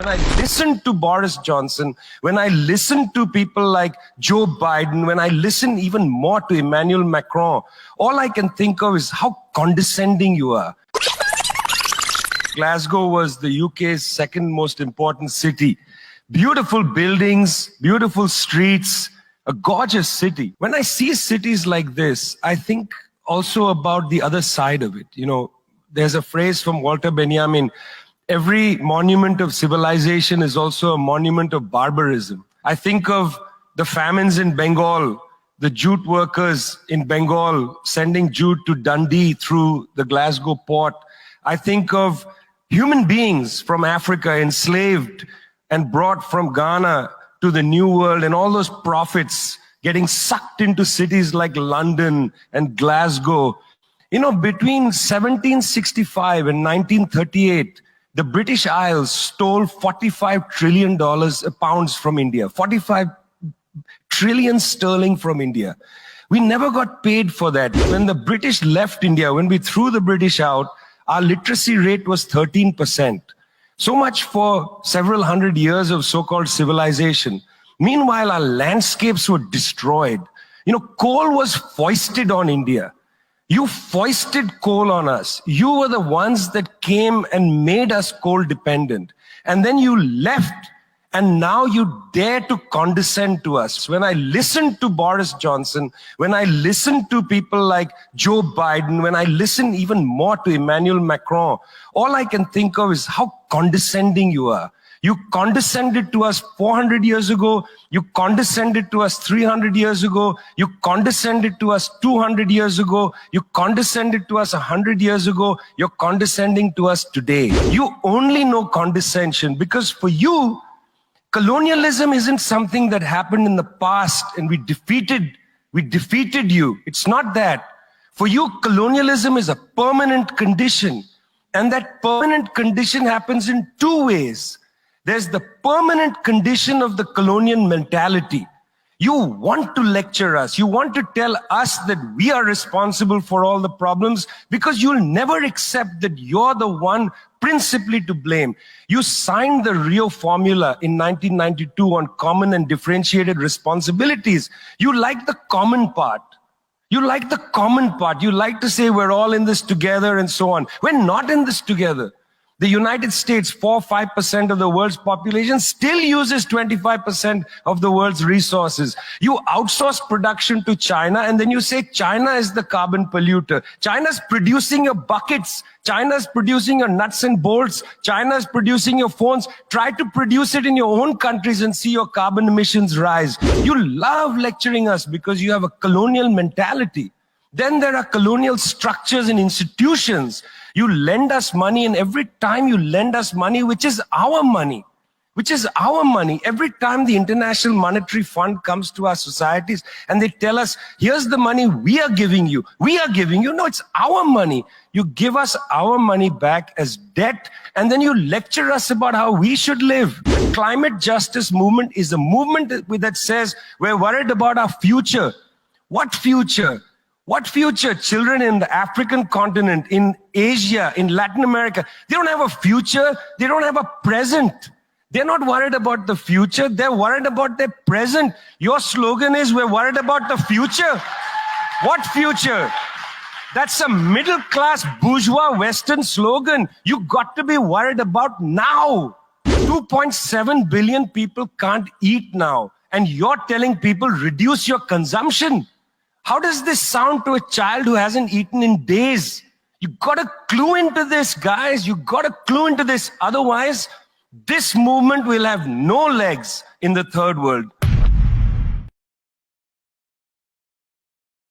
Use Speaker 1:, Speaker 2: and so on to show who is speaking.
Speaker 1: When I listen to Boris Johnson, when I listen to people like Joe Biden, when I listen even more to Emmanuel Macron, all I can think of is how condescending you are. Glasgow was the UK's second most important city. Beautiful buildings, beautiful streets, a gorgeous city. When I see cities like this, I think also about the other side of it. You know, there's a phrase from Walter Benjamin, every monument of civilization is also a monument of barbarism. I think of the famines in Bengal, the jute workers in Bengal sending jute to Dundee through the Glasgow port. I think of human beings from Africa enslaved and brought from Ghana to the New World, and all those prophets getting sucked into cities like London and Glasgow. You know, between 1765 and 1938, the British Isles stole $45 trillion pounds from India, 45 trillion sterling from India. We never got paid for that. When the British left India, when we threw the British out, our literacy rate was 13%. So much for several hundred years of so-called civilization. Meanwhile, our landscapes were destroyed. You know, coal was foisted on India. You foisted coal on us. You were the ones that came and made us coal dependent. And then you left, and now you dare to condescend to us. When I listen to Boris Johnson, when I listen to people like Joe Biden, when I listen even more to Emmanuel Macron, all I can think of is how condescending you are. You condescended to us 400 years ago. You condescended to us 300 years ago. You condescended to us 200 years ago. You condescended to us 100 years ago. You're condescending to us today. You only know condescension because for you, colonialism isn't something that happened in the past and we defeated you. It's not that. For you, colonialism is a permanent condition. And that permanent condition happens in two ways. There's the permanent condition of the colonial mentality. You want to lecture us. You want to tell us that we are responsible for all the problems because you'll never accept that you're the one principally to blame. You signed the Rio Formula in 1992 on common and differentiated responsibilities. You like the common part. You like the common part. You like to say we're all in this together and so on. We're not in this together. The United States, 4-5% of the world's population, still uses 25% of the world's resources. You outsource production to China, and then you say China is the carbon polluter. China's producing your buckets. China's producing your nuts and bolts. China's producing your phones. Try to produce it in your own countries and see your carbon emissions rise. You love lecturing us because you have a colonial mentality. Then there are colonial structures and institutions. You lend us money, and every time you lend us money, which is our money, every time the International Monetary Fund comes to our societies and they tell us, here's the money we are giving you. No, it's our money. You give us our money back as debt, and then you lecture us about how we should live. The climate justice movement is a movement that says we're worried about our future. What future? What future? Children in the African continent, in Asia, in Latin America, they don't have a future. They don't have a present. They're not worried about the future. They're worried about their present. Your slogan is, we're worried about the future. What future? That's a middle-class bourgeois Western slogan. You got to be worried about now. 2.7 billion people can't eat now. And you're telling people, reduce your consumption. How does this sound to a child who hasn't eaten in days? You got to clue into this, guys. You got to clue into this. Otherwise, this movement will have no legs in the third world.